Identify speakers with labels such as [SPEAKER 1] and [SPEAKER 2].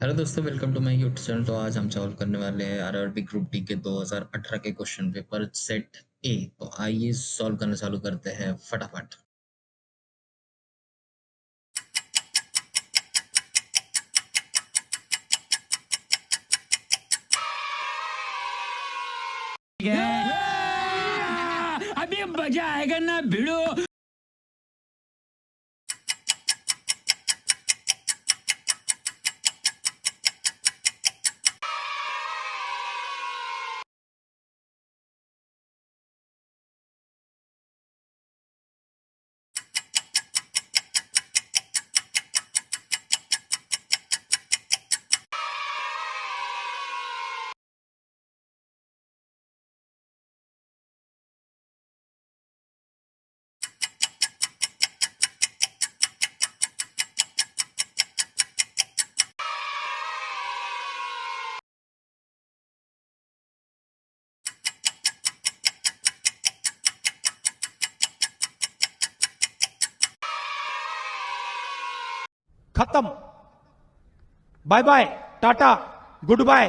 [SPEAKER 1] Hello दोस्तों, welcome to my YouTube channel. तो आज हम सॉल्व करने वाले हैं आरआरबी ग्रुप डी के 2018 के क्वेश्चन पेपर सेट ए। तो आइए सॉल्व करना चालू करते हैं फटाफट।
[SPEAKER 2] अभी मजा आएगा ना भिड़ो।
[SPEAKER 3] खत्म। Bye bye, tata, good bye.